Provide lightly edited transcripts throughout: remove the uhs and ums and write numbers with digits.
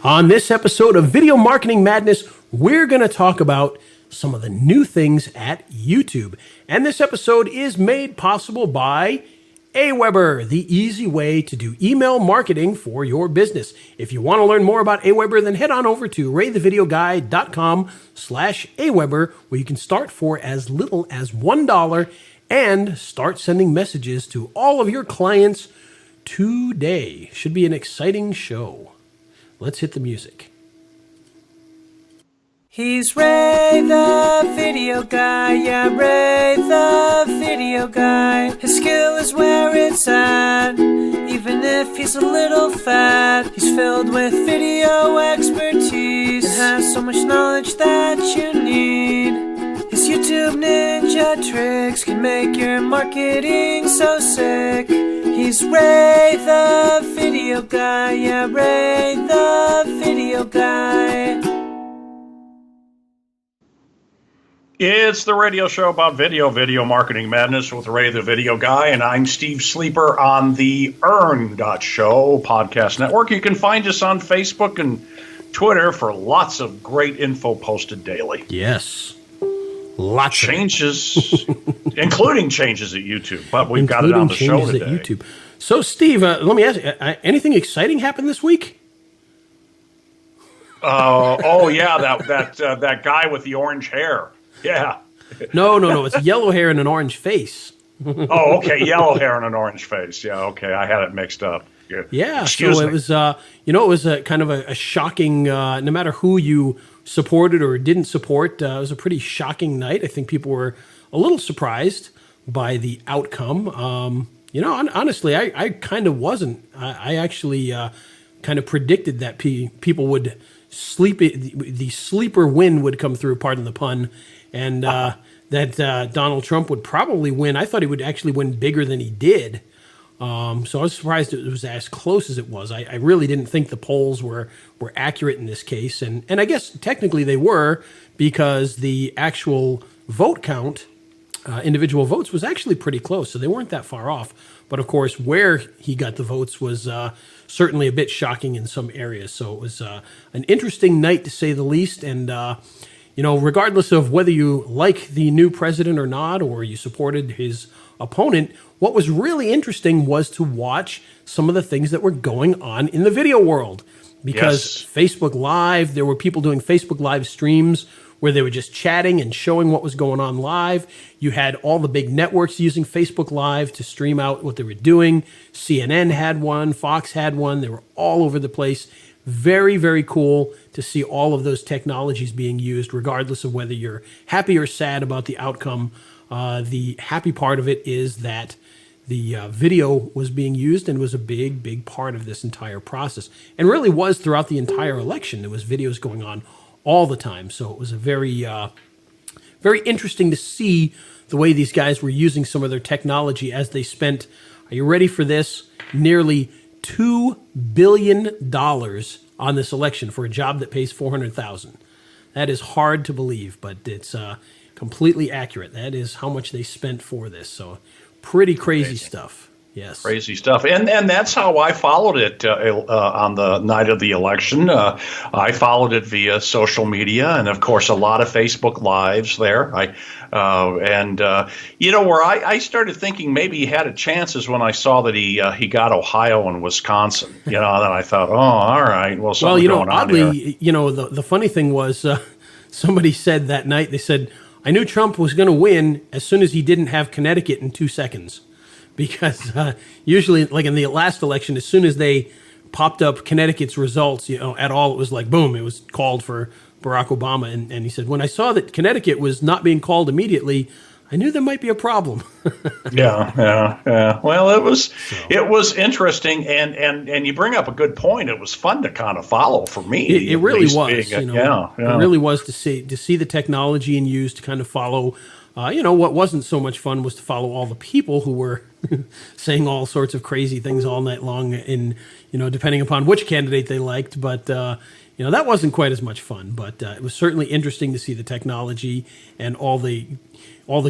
On this episode of Video Marketing Madness, we're going to talk about some of the new things at YouTube. And this episode is made possible by Aweber, the easy way to do email marketing for your business. If you want to learn more about Aweber, then head on over to raythevideoguy.com/Aweber, where you can start for as little as $1 and start sending messages to all of your clients today. Should be an exciting show. Let's hit the music. He's Ray the Video Guy, yeah, Ray the Video Guy. His skill is where it's at, even if he's a little fat. He's filled with video expertise and has so much knowledge that you need. His YouTube ninja tricks can make your marketing so sick. He's Ray the Video Guy, yeah, Ray the Video Guy. It's the radio show about video marketing madness with Ray the Video Guy, and I'm Steve Sleeper on the Earn.show podcast network. You can find us on Facebook and Twitter for lots of great info posted daily. Yes. Lots of changes, including changes at YouTube, but we've got it on the show today. At YouTube. So, Steve, let me ask you, anything exciting happened this week? That guy with the orange hair. Yeah. No. It's yellow hair and an orange face. Oh, okay. Yellow hair and an orange face. Yeah. Okay. I had it mixed up. Yeah. Excuse me. It was, it was a kind of a shocking, no matter who you supported or didn't support, it was a pretty shocking night. I think people were a little surprised by the outcome. Honestly, I kind of wasn't. I actually kind of predicted that people would sleep. The sleeper win would come through, pardon the pun, and that Donald Trump would probably win. I thought he would actually win bigger than he did. So I was surprised it was as close as it was. I really didn't think the polls were accurate in this case. And I guess technically they were, because the actual vote count, individual votes, was actually pretty close. So they weren't that far off. But of course, where he got the votes was certainly a bit shocking in some areas. So it was an interesting night, to say the least. And, regardless of whether you like the new president or not, or you supported his opponent, what was really interesting was to watch some of the things that were going on in the video world. Because yes. Facebook Live, there were people doing Facebook Live streams where they were just chatting and showing what was going on live. You had all the big networks using Facebook Live to stream out what they were doing. CNN had one, Fox had one. They were all over the place. Very, very cool to see all of those technologies being used, regardless of whether you're happy or sad about the outcome. The happy part of it is that the video was being used and was a big, big part of this entire process, and really was throughout the entire election. There was videos going on all the time. So it was a very, very interesting to see the way these guys were using some of their technology as they spent, are you ready for this, nearly $2 billion on this election for a job that pays $400,000. That is hard to believe, but it's completely accurate. That is how much they spent for this. So pretty crazy stuff. Yes. Crazy stuff. And that's how I followed it on the night of the election. I followed it via social media and, of course, a lot of Facebook Lives there. Where I started thinking maybe he had a chance is when I saw that he got Ohio and Wisconsin. Then I thought, all right, well, something's going on here. Oddly, the funny thing was somebody said that night, they said, I knew Trump was going to win as soon as he didn't have Connecticut in 2 seconds. Because usually, like in the last election, as soon as they popped up Connecticut's results, at all, it was like, boom, it was called for Barack Obama. And he said, when I saw that Connecticut was not being called immediately, I knew there might be a problem. Yeah. Well, it was interesting, and you bring up a good point. It was fun to kind of follow for me. It really was. It really was to see the technology and use to kind of follow. What wasn't so much fun was to follow all the people who were saying all sorts of crazy things all night long, depending upon which candidate they liked. But that wasn't quite as much fun. But it was certainly interesting to see the technology and all the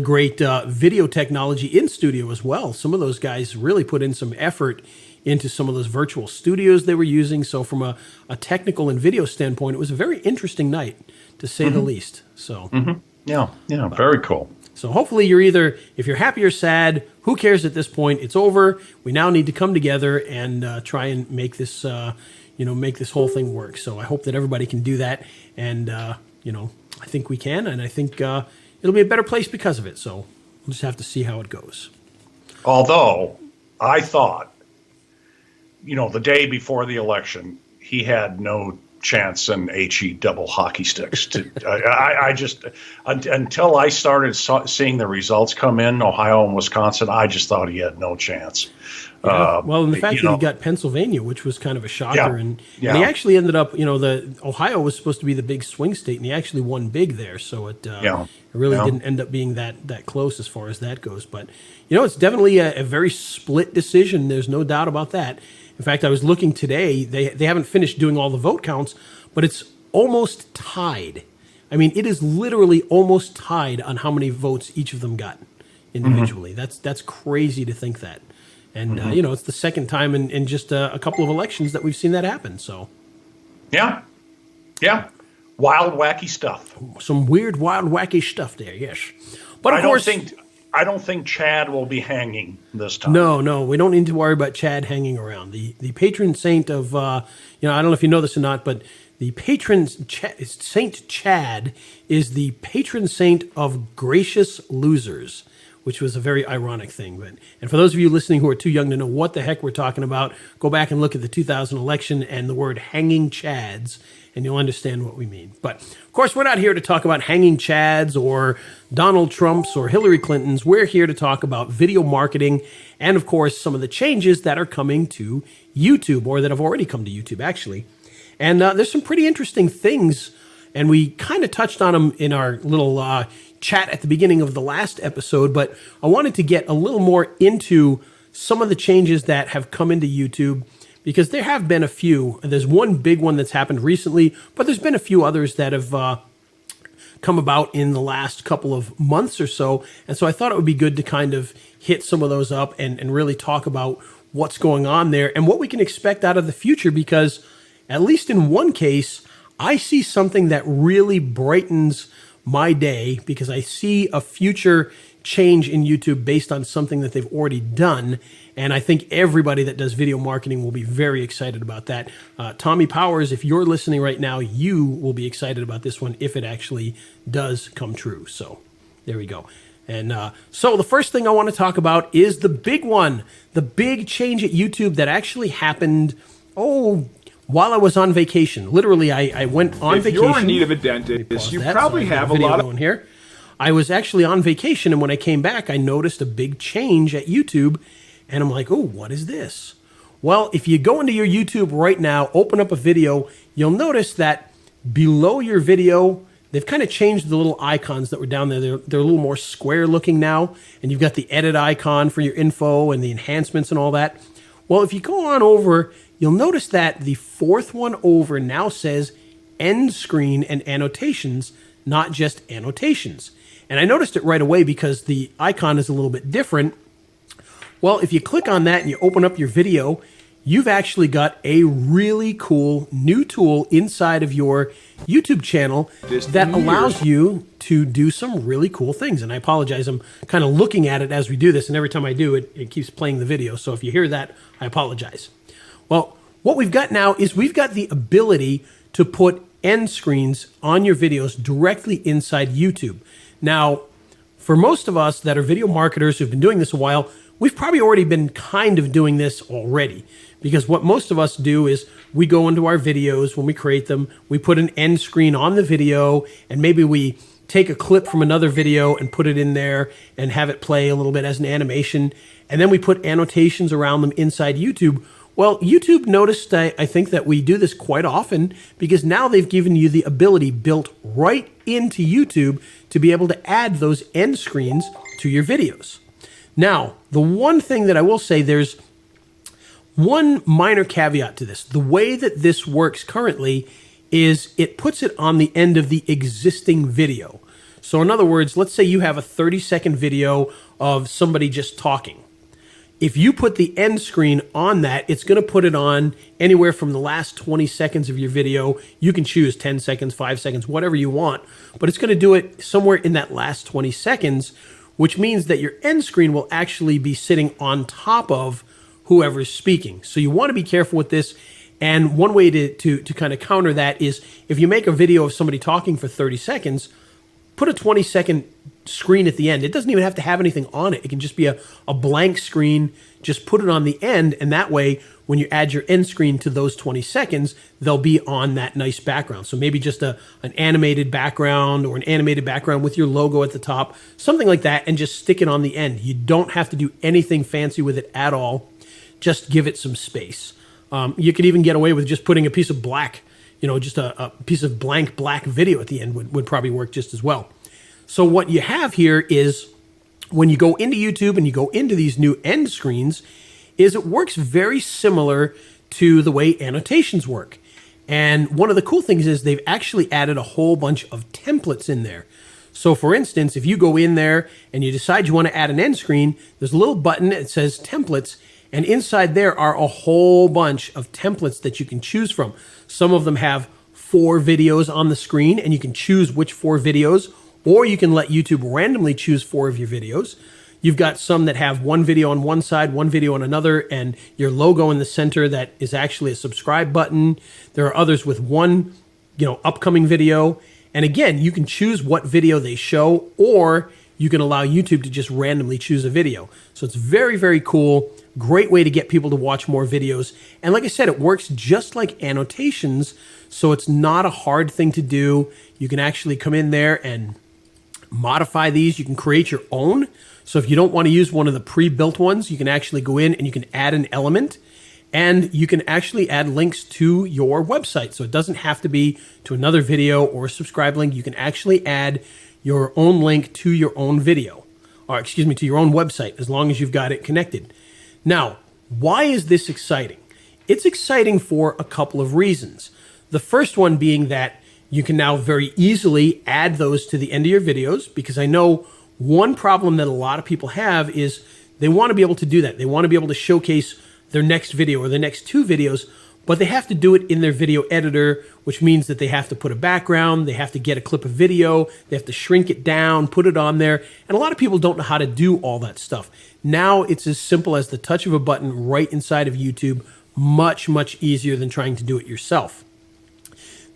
great video technology in studio as well. Some of those guys really put in some effort into some of those virtual studios they were using. So from a technical and video standpoint, it was a very interesting night, to say the least. So Yeah, very cool. So hopefully you're either, if you're happy or sad, who cares at this point? It's over. We now need to come together and try and make this, make this whole thing work. So I hope that everybody can do that. And, I think we can. And I think it'll be a better place because of it. So we'll just have to see how it goes. Although I thought, the day before the election, he had no chance in HE double hockey sticks. I just, until I started seeing the results come in, Ohio and Wisconsin, I just thought he had no chance. Yeah. Well, and the fact that he got Pennsylvania, which was kind of a shocker, and he actually ended up, the Ohio was supposed to be the big swing state, and he actually won big there. So it really didn't end up being that close as far as that goes. But it's definitely a very split decision. There's no doubt about that. In fact, I was looking today. They haven't finished doing all the vote counts, but it's almost tied. I mean, it is literally almost tied on how many votes each of them got individually. That's crazy to think that. And, it's the second time in just a couple of elections that we've seen that happen. So, yeah. Wild, wacky stuff. Some weird, wild, wacky stuff there, yes. But of course, I don't think Chad will be hanging this time. No, we don't need to worry about Chad hanging around. The patron saint of, I don't know if you know this or not, but the patron Saint Chad is the patron saint of gracious losers, which was a very ironic thing. And for those of you listening who are too young to know what the heck we're talking about, go back and look at the 2000 election and the word hanging chads, and you'll understand what we mean. But, of course, we're not here to talk about hanging chads or Donald Trump's or Hillary Clinton's. We're here to talk about video marketing and, of course, some of the changes that are coming to YouTube, or that have already come to YouTube, actually. And there's some pretty interesting things, and we kind of touched on them in our little chat at the beginning of the last episode, but I wanted to get a little more into some of the changes that have come into YouTube, because there have been a few. There's one big one that's happened recently, but there's been a few others that have come about in the last couple of months or so. And so I thought it would be good to kind of hit some of those up and really talk about what's going on there and what we can expect out of the future, because at least in one case, I see something that really brightens my day, because I see a future change in YouTube based on something that they've already done. And I think everybody that does video marketing will be very excited about that. Tommy Powers, if you're listening right now, you will be excited about this one if it actually does come true. So there we go. And so the first thing I want to talk about is the big one, the big change at YouTube that actually happened, while I was on vacation. Literally, I went on vacation. If you're in need of a dentist, you probably have a lot of... here. I was actually on vacation, and when I came back, I noticed a big change at YouTube, and I'm like, what is this? Well, if you go into your YouTube right now, open up a video, you'll notice that below your video, they've kind of changed the little icons that were down there. They're a little more square looking now, and you've got the edit icon for your info and the enhancements and all that. Well, if you go on over, you'll notice that the fourth one over now says end screen and annotations, not just annotations. And I noticed it right away because the icon is a little bit different. Well, if you click on that and you open up your video, you've actually got a really cool new tool inside of your YouTube channel that allows you to do some really cool things. And I apologize, I'm kind of looking at it as we do this, and every time I do it, it keeps playing the video. So if you hear that, I apologize. Well, what we've got now is we've got the ability to put end screens on your videos directly inside YouTube. Now, for most of us that are video marketers who've been doing this a while, we've probably already been kind of doing this already, because what most of us do is we go into our videos when we create them, we put an end screen on the video, and maybe we take a clip from another video and put it in there and have it play a little bit as an animation, and then we put annotations around them inside YouTube. Well, YouTube noticed, I think, that we do this quite often, because now they've given you the ability built right into YouTube to be able to add those end screens to your videos. Now, the one thing that I will say, there's one minor caveat to this. The way that this works currently is it puts it on the end of the existing video. So in other words, let's say you have a 30-second video of somebody just talking. If you put the end screen on that, it's going to put it on anywhere from the last 20 seconds of your video. You can choose 10 seconds, 5 seconds, whatever you want, but it's going to do it somewhere in that last 20 seconds, which means that your end screen will actually be sitting on top of whoever's speaking. So you want to be careful with this. And one way to kind of counter that is if you make a video of somebody talking for 30 seconds, put a 20-second screen at the end. It doesn't even have to have anything on it. It can just be a blank screen. Just put it on the end, and that way, when you add your end screen to those 20 seconds, they'll be on that nice background. So maybe just an animated background or an animated background with your logo at the top, something like that, and just stick it on the end. You don't have to do anything fancy with it at all. Just give it some space. You could even get away with just putting a piece of black, just a piece of blank black video at the end would probably work just as well. So what you have here is when you go into YouTube and you go into these new end screens, is it works very similar to the way annotations work. And one of the cool things is they've actually added a whole bunch of templates in there. So for instance, if you go in there and you decide you want to add an end screen, there's a little button that says templates, and inside there are a whole bunch of templates that you can choose from. Some of them have 4 videos on the screen, and you can choose which 4 videos, or you can let YouTube randomly choose 4 of your videos. You've got some that have 1 video on one side, 1 video on another, and your logo in the center that is actually a subscribe button. There are others with 1, upcoming video. And again, you can choose what video they show, or you can allow YouTube to just randomly choose a video. So it's very, very cool. Great way to get people to watch more videos. And like I said, it works just like annotations. So it's not a hard thing to do. You can actually come in there and modify these. You can create your own. So if you don't want to use one of the pre-built ones, you can actually go in and you can add an element, and you can actually add links to your website. So it doesn't have to be to another video or a subscribe link. You can actually add your own link to your own video, or to your own website, as long as you've got it connected. Now, why is this exciting? It's exciting for a couple of reasons. The first one being that you can now very easily add those to the end of your videos, because I know one problem that a lot of people have is they want to be able to do that. They want to be able to showcase their next video or their next 2 videos, but they have to do it in their video editor, which means that they have to put a background, they have to get a clip of video, they have to shrink it down, put it on there, and a lot of people don't know how to do all that stuff. Now it's as simple as the touch of a button right inside of YouTube, much, much easier than trying to do it yourself.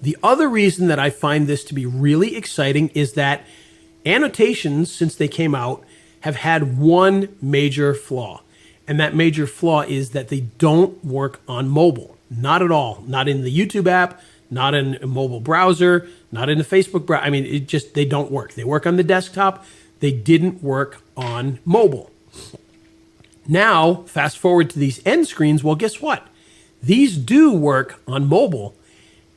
The other reason that I find this to be really exciting is that annotations, since they came out, have had one major flaw. And that major flaw is that they don't work on mobile. Not at all. Not in the YouTube app, not in a mobile browser, not in the Facebook browser. I mean, they don't work. They work on the desktop. They didn't work on mobile. Now, fast forward to these end screens. Well, guess what? These do work on mobile,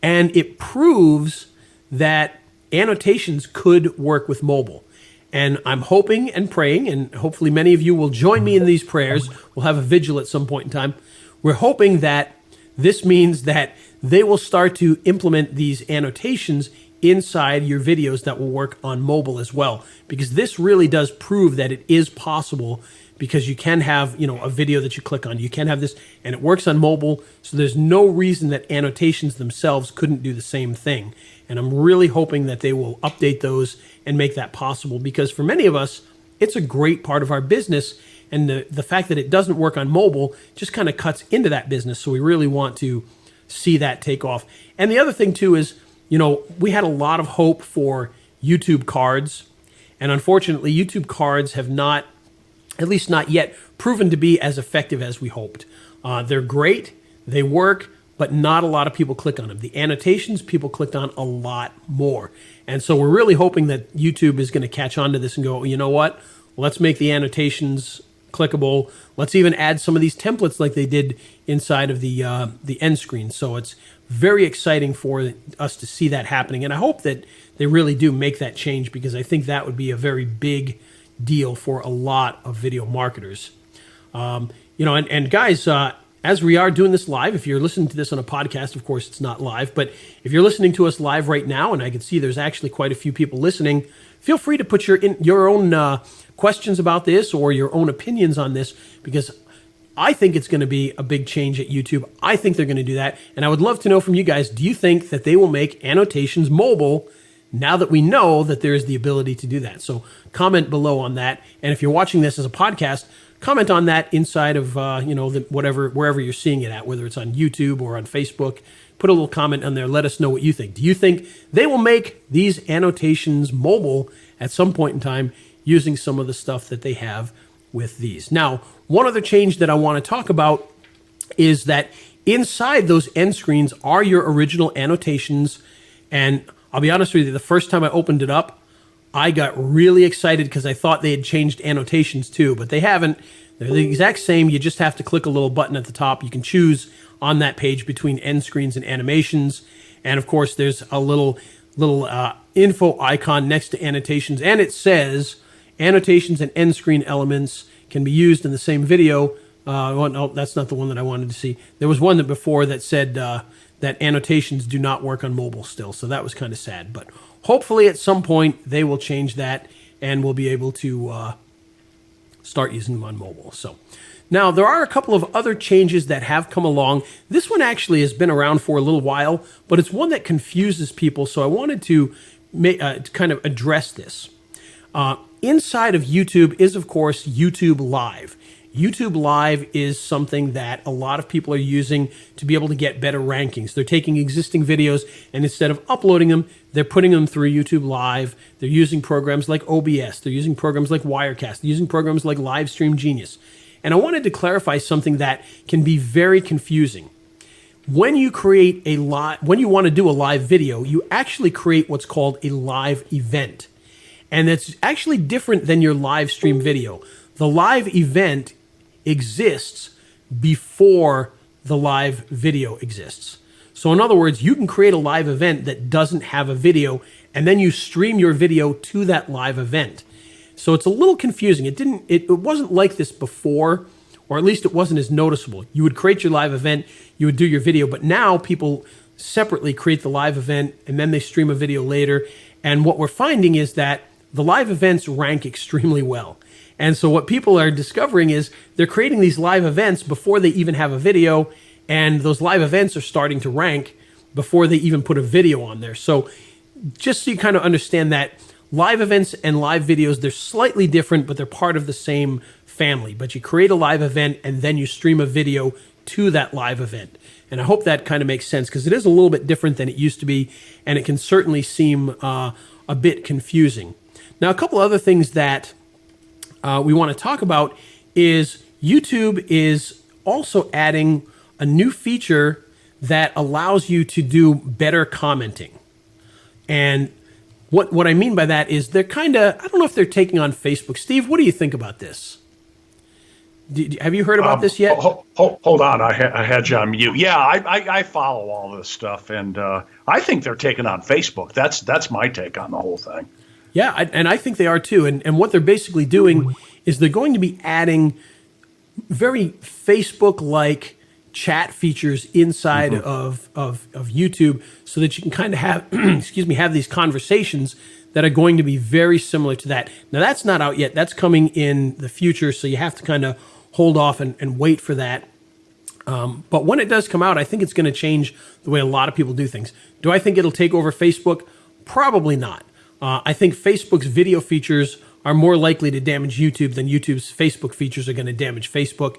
and it proves that annotations could work with mobile. And I'm hoping and praying, and hopefully many of you will join me in these prayers. We'll have a vigil at some point in time. We're hoping that this means that they will start to implement these annotations inside your videos that will work on mobile as well. Because this really does prove that it is possible, because you can have, a video that you click on. You can have this, and it works on mobile. So there's no reason that annotations themselves couldn't do the same thing. And I'm really hoping that they will update those and make that possible, because for many of us, it's a great part of our business. And the fact that it doesn't work on mobile just kind of cuts into that business. So we really want to see that take off. And the other thing too is, we had a lot of hope for YouTube cards. And unfortunately, YouTube cards have not, at least not yet, proven to be as effective as we hoped. They're great, they work, but not a lot of people click on them. The annotations, people clicked on a lot more. And so we're really hoping that YouTube is going to catch on to this and go, you know what? Let's make the annotations clickable. Let's even add some of these templates like they did inside of the end screen. So it's very exciting for us to see that happening. And I hope that they really do make that change, because I think that would be a very big deal for a lot of video marketers. And guys, as we are doing this live, if you're listening to this on a podcast, of course it's not live, but if you're listening to us live right now, and I can see there's actually quite a few people listening, feel free to put your own questions about this or your own opinions on this, because I think it's going to be a big change at YouTube. I think they're going to do that. And I would love to know from you guys, do you think that they will make annotations mobile now that we know that there is the ability to do that? So comment below on that. And if you're watching this as a podcast, comment on that inside of, wherever you're seeing it at, whether it's on YouTube or on Facebook. Put a little comment on there. Let us know what you think. Do you think they will make these annotations mobile at some point in time using some of the stuff that they have with these? Now, one other change that I want to talk about is that inside those end screens are your original annotations. And I'll be honest with you, the first time I opened it up, I got really excited because I thought they had changed annotations too, but they haven't. They're the exact same. You just have to click a little button at the top. You can choose on that page between end screens and animations. And of course, there's a little info icon next to annotations, and it says annotations and end screen elements can be used in the same video. No, that's not the one that I wanted to see. There was one that before that said that annotations do not work on mobile still, so that was kind of sad. But hopefully at some point they will change that and we'll be able to start using them on mobile. So now there are a couple of other changes that have come along. This one actually has been around for a little while, but it's one that confuses people, so I wanted to kind of address this. Inside of YouTube is, of course, YouTube Live. YouTube Live is something that a lot of people are using to be able to get better rankings. They're taking existing videos, and instead of uploading them, they're putting them through YouTube Live. They're using programs like OBS. They're using programs like Wirecast. They're using programs like Livestream Genius. And I wanted to clarify something that can be very confusing. When you when you want to do a live video, you actually create what's called a live event. And that's actually different than your live stream video. The live event exists before the live video exists. So in other words, you can create a live event that doesn't have a video, and then you stream your video to that live event. So it's a little confusing. It wasn't like this before, or at least it wasn't as noticeable. You would create your live event, you would do your video, but now people separately create the live event and then they stream a video later. And what we're finding is that the live events rank extremely well. And so what people are discovering is they're creating these live events before they even have a video, and those live events are starting to rank before they even put a video on there. So just so you kind of understand that live events and live videos, they're slightly different, but they're part of the same family. But you create a live event and then you stream a video to that live event. And I hope that kind of makes sense, because it is a little bit different than it used to be, and it can certainly seem a bit confusing. Now, a couple other things that we want to talk about is YouTube is also adding a new feature that allows you to do better commenting. And what I mean by that is they're kind of, I don't know if they're taking on Facebook. Steve, what do you think about this? Have you heard about this yet? Hold on, I had you on mute. Yeah, I follow all this stuff, and I think they're taking on Facebook. That's my take on the whole thing. Yeah, and I think they are too. And what they're basically doing is they're going to be adding very Facebook-like chat features inside of YouTube, so that you can kind of have, have these conversations that are going to be very similar to that. Now, that's not out yet. That's coming in the future, so you have to kind of hold off and wait for that. But when it does come out, I think it's going to change the way a lot of people do things. Do I think it'll take over Facebook? Probably not. I think Facebook's video features are more likely to damage YouTube than YouTube's Facebook features are going to damage Facebook.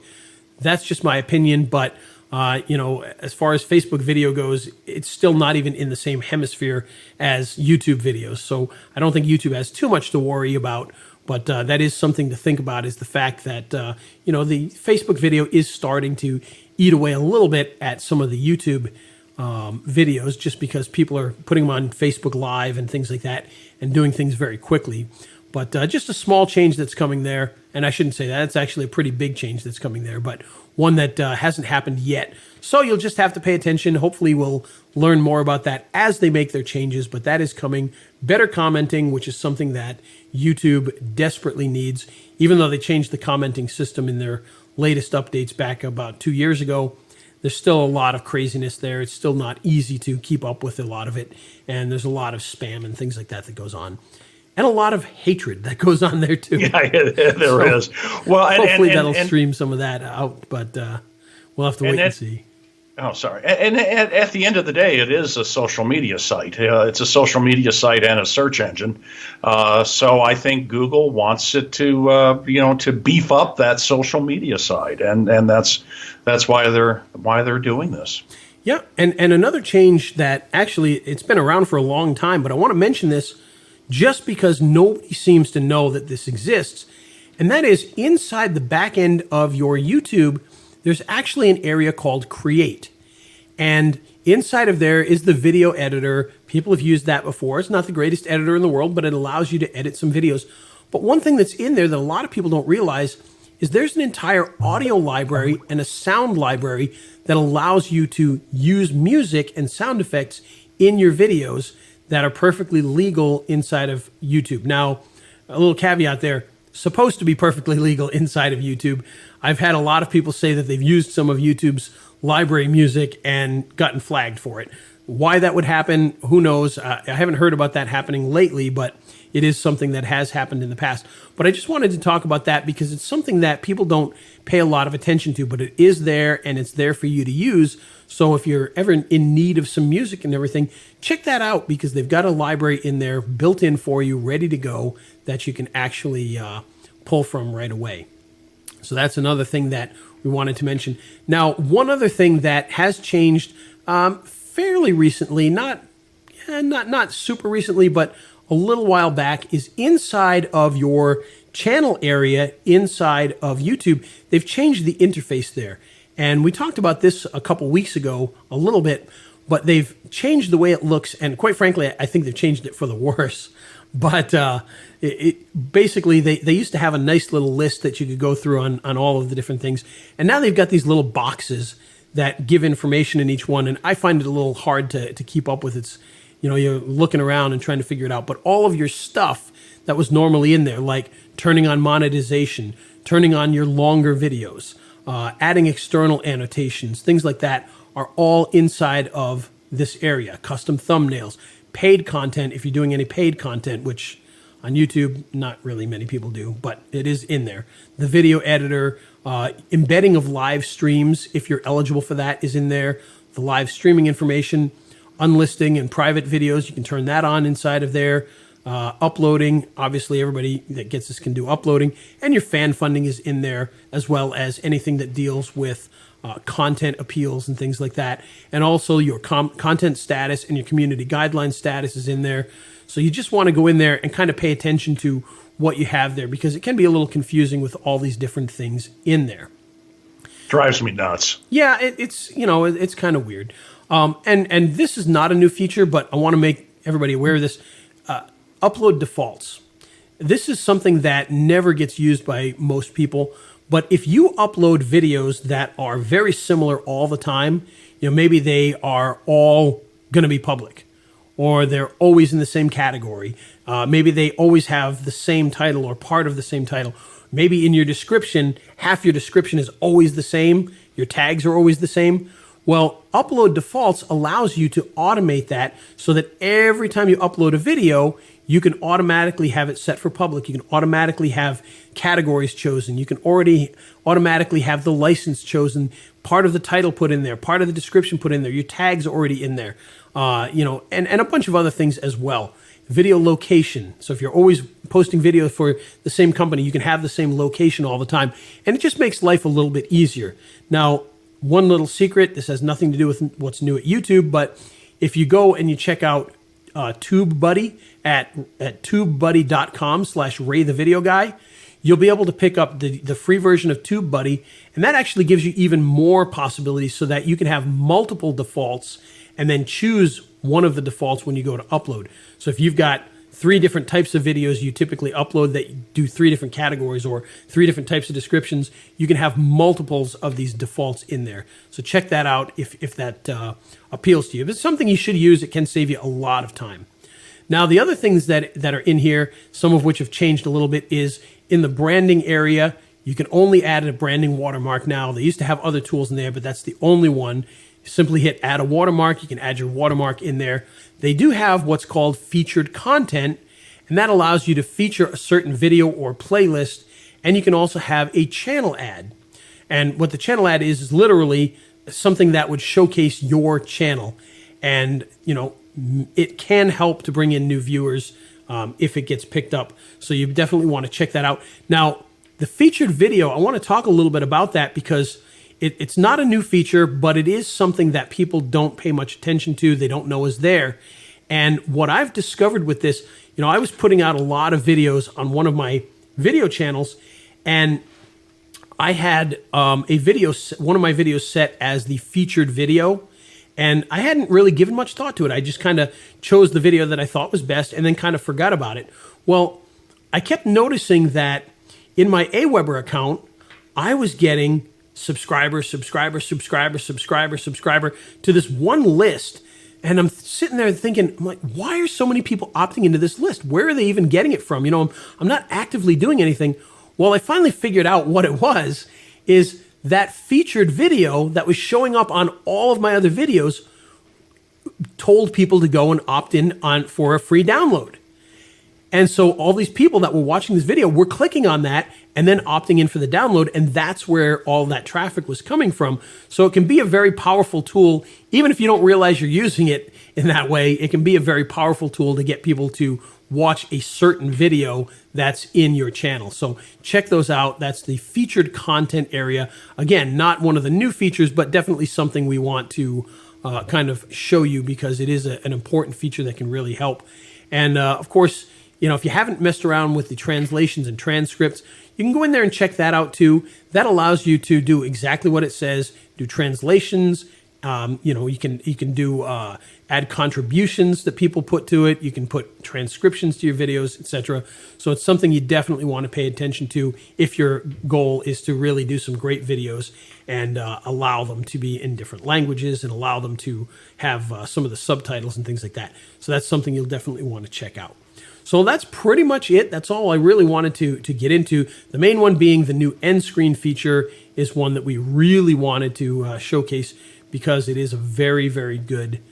That's just my opinion, but as far as Facebook video goes, it's still not even in the same hemisphere as YouTube videos. So I don't think YouTube has too much to worry about, but that is something to think about, is the fact that, the Facebook video is starting to eat away a little bit at some of the YouTube videos, just because people are putting them on Facebook Live and things like that and doing things very quickly. But just a small change that's coming there. And I shouldn't say that. It's actually a pretty big change that's coming there, but one that hasn't happened yet. So you'll just have to pay attention. Hopefully we'll learn more about that as they make their changes, but that is coming. Better commenting, which is something that YouTube desperately needs. Even though they changed the commenting system in their latest updates back about 2 years ago, there's still a lot of craziness there. It's still not easy to keep up with a lot of it. And there's a lot of spam and things like that that goes on. and a lot of hatred that goes on there too. Yeah, there is. Well, hopefully that'll stream some of that out, but we'll have to wait and see. Oh, sorry. And at the end of the day, it is a social media site. It's a social media site and a search engine. So I think Google wants it to, to beef up that social media side, and that's why they're doing this. Yeah, and another change that actually it's been around for a long time, but I want to mention this just because nobody seems to know that this exists, and that is inside the back end of your YouTube. There's actually an area called Create. And inside of there is the video editor. People have used that before. It's not the greatest editor in the world, but it allows you to edit some videos. But one thing that's in there that a lot of people don't realize is there's an entire audio library and a sound library that allows you to use music and sound effects in your videos that are perfectly legal inside of YouTube. Now, a little caveat there. Supposed to be perfectly legal inside of YouTube. I've had a lot of people say that they've used some of YouTube's library music and gotten flagged for it. Why that would happen, who knows? I haven't heard about that happening lately, but it is something that has happened in the past. But I just wanted to talk about that because it's something that people don't pay a lot of attention to, but it is there and it's there for you to use. So if you're ever in need of some music and everything, check that out because they've got a library in there built in for you, ready to go, that you can actually pull from right away. So that's another thing that we wanted to mention. Now, one other thing that has changed fairly recently, not super recently, but a little while back, is inside of your channel area inside of YouTube. They've changed the interface there. And we talked about this a couple weeks ago a little bit, but they've changed the way it looks. And quite frankly, I think they've changed it for the worse. But basically, they used to have a nice little list that you could go through on all of the different things. And now they've got these little boxes that give information in each one. And I find it a little hard to keep up with. It's, you're looking around and trying to figure it out. But all of your stuff that was normally in there, like turning on monetization, turning on your longer videos, adding external annotations, things like that, are all inside of this area. Custom thumbnails, paid content, if you're doing any paid content, which on YouTube, not really many people do, but it is in there. The video editor, embedding of live streams, if you're eligible for that, is in there. The live streaming information, unlisting and private videos, you can turn that on inside of there. Uploading, obviously everybody that gets this can do uploading, and your fan funding is in there, as well as anything that deals with content appeals and things like that. And also your content status and your community guideline status is in there. So you just want to go in there and kind of pay attention to what you have there, because it can be a little confusing with all these different things in there. Drives me nuts. Yeah, it's it's kind of weird. And this is not a new feature, but I want to make everybody aware of this. Upload defaults. This is something that never gets used by most people, but if you upload videos that are very similar all the time, maybe they are all going to be public, or they're always in the same category. Maybe they always have the same title or part of the same title. Maybe in your description, half your description is always the same. Your tags are always the same. Well, upload defaults allows you to automate that so that every time you upload a video, you can automatically have it set for public. You can automatically have categories chosen. You can already automatically have the license chosen, part of the title put in there, part of the description put in there. Your tags are already in there, and a bunch of other things as well. Video location. So if you're always posting videos for the same company, you can have the same location all the time. And it just makes life a little bit easier. Now, one little secret, this has nothing to do with what's new at YouTube, but if you go and you check out TubeBuddy at tubebuddy.com/RayTheVideoGuy, you'll be able to pick up the free version of TubeBuddy, and that actually gives you even more possibilities so that you can have multiple defaults and then choose one of the defaults when you go to upload. So if you've got 3 different types of videos you typically upload that do 3 different categories or 3 different types of descriptions, you can have multiples of these defaults in there. So check that out if that appeals to you. If it's something you should use, it can save you a lot of time. Now, the other things that are in here, some of which have changed a little bit, is in the branding area. You can only add a branding watermark now. They used to have other tools in there, but that's the only one. Simply hit add a watermark. You can add your watermark in there. They do have what's called featured content, And that allows you to feature a certain video or playlist. And you can also have a channel ad. And what the channel ad is literally something that would showcase your channel. And, it can help to bring in new viewers if it gets picked up. So you definitely want to check that out. Now, the featured video, I want to talk a little bit about that because it's not a new feature, but it is something that people don't pay much attention to. They don't know is there. And what I've discovered with this, I was putting out a lot of videos on one of my video channels, and I had one of my videos set as the featured video, and I hadn't really given much thought to it. I just kind of chose the video that I thought was best and then kind of forgot about it. Well, I kept noticing that in my Aweber account, I was getting subscriber to this one list. And I'm sitting there thinking, I'm like, why are so many people opting into this list? Where are they even getting it from? I'm not actively doing anything. Well, I finally figured out what it was, is that featured video that was showing up on all of my other videos told people to go and opt in for a free download. And so all these people that were watching this video were clicking on that and then opting in for the download, and that's where all that traffic was coming from. So it can be a very powerful tool, even if you don't realize you're using it in that way. It can be a very powerful tool to get people to watch a certain video that's in your channel. So check those out. That's the featured content area. Again, not one of the new features, but definitely something we want to kind of show you because it is an important feature that can really help. And of course, if you haven't messed around with the translations and transcripts, you can go in there and check that out too. That allows you to do exactly what it says, do translations. You can do add contributions that people put to it. You can put transcriptions to your videos, etc. So it's something you definitely want to pay attention to if your goal is to really do some great videos and allow them to be in different languages and allow them to have some of the subtitles and things like that. So that's something you'll definitely want to check out. So that's pretty much it. That's all I really wanted to get into. The main one being the new end screen feature is one that we really wanted to showcase because it is a very, very good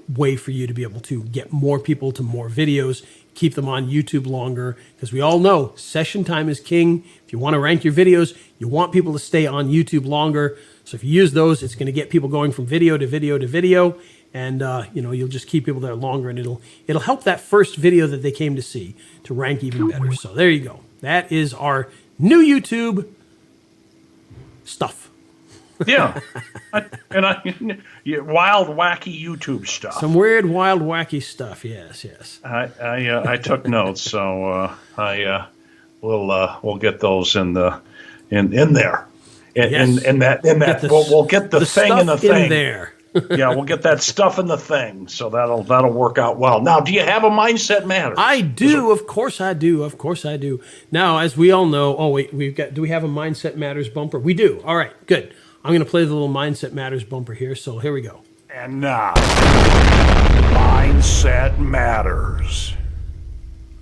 way for you to be able to get more people to more videos, keep them on YouTube longer, because we all know session time is king. If you want to rank your videos, you want people to stay on YouTube longer. So if you use those, it's going to get people going from video to video to video. And you'll just keep people there longer, and it'll help that first video that they came to see to rank even better. So there you go. That is our new YouTube stuff. Yeah, wild, wacky YouTube stuff. Some weird, wild, wacky stuff. Yes. I took notes, so we'll get those in there. In that we'll get the thing in the thing in there. Yeah, we'll get that stuff in the thing, so that'll work out well. Now, do you have a Mindset Matters? I do, of course I do. Now, as we all know, do we have a Mindset Matters bumper? We do. All right, good. I'm going to play the little Mindset Matters bumper here, so here we go. And now, Mindset Matters.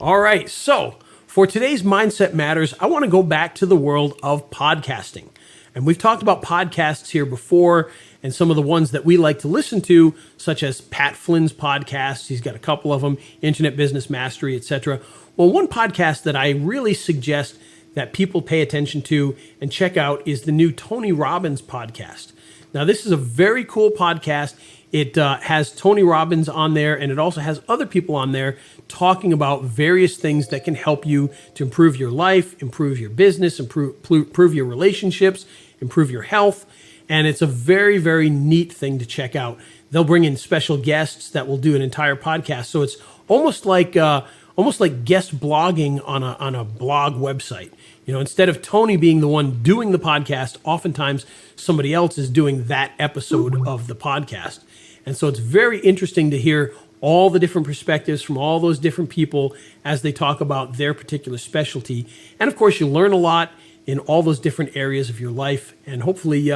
All right, so for today's Mindset Matters, I want to go back to the world of podcasting. And we've talked about podcasts here before, and some of the ones that we like to listen to, such as Pat Flynn's podcast. He's got a couple of them, Internet Business Mastery, etc. Well, one podcast that I really suggest that people pay attention to and check out is the new Tony Robbins podcast. Now, this is a very cool podcast. It has Tony Robbins on there, and it also has other people on there talking about various things that can help you to improve your life, improve your business, improve your relationships, improve your health. And it's a very, very neat thing to check out. They'll bring in special guests that will do an entire podcast. So it's almost like guest blogging on a blog website. Instead of Tony being the one doing the podcast, oftentimes somebody else is doing that episode of the podcast. And so it's very interesting to hear all the different perspectives from all those different people as they talk about their particular specialty. And of course, you learn a lot in all those different areas of your life, and hopefully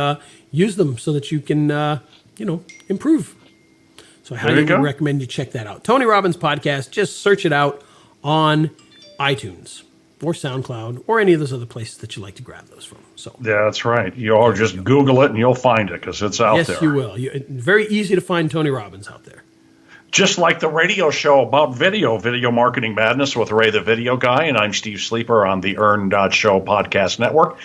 use them so that you can, improve. So I highly recommend you check that out. Tony Robbins podcast, just search it out on iTunes or SoundCloud or any of those other places that you like to grab those from. So yeah, that's right. You'll just Google it and you'll find it because it's out there. Yes, you will. Very easy to find Tony Robbins out there. Just like the radio show about video marketing madness with Ray the Video Guy, and I'm Steve Sleeper on the Show podcast network.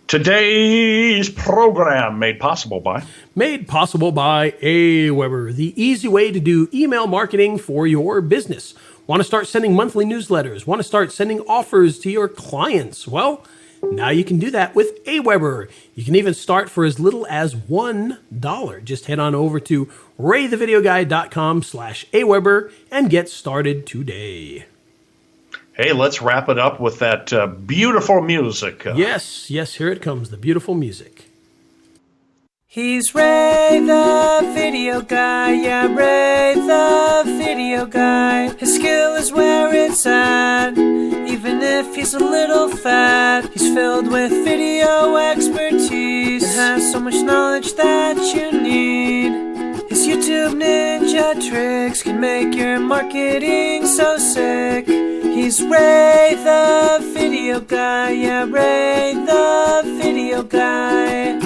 Today's program made possible by AWeber, the easy way to do email marketing for your business. Want to start sending monthly newsletters? Want to start sending offers to your clients? Well, now you can do that with AWeber. You can even start for as little as $1. Just head on over to raythevideoguy.com/AWeber and get started today. Hey, let's wrap it up with that beautiful music. Yes, here it comes, the beautiful music. He's Ray the Video Guy, yeah, Ray the Video Guy. His skill is where it's at, even if he's a little fat. He's filled with video expertise and has so much knowledge that you need. His YouTube ninja tricks can make your marketing so sick. He's Ray the Video Guy, yeah, Ray the Video Guy.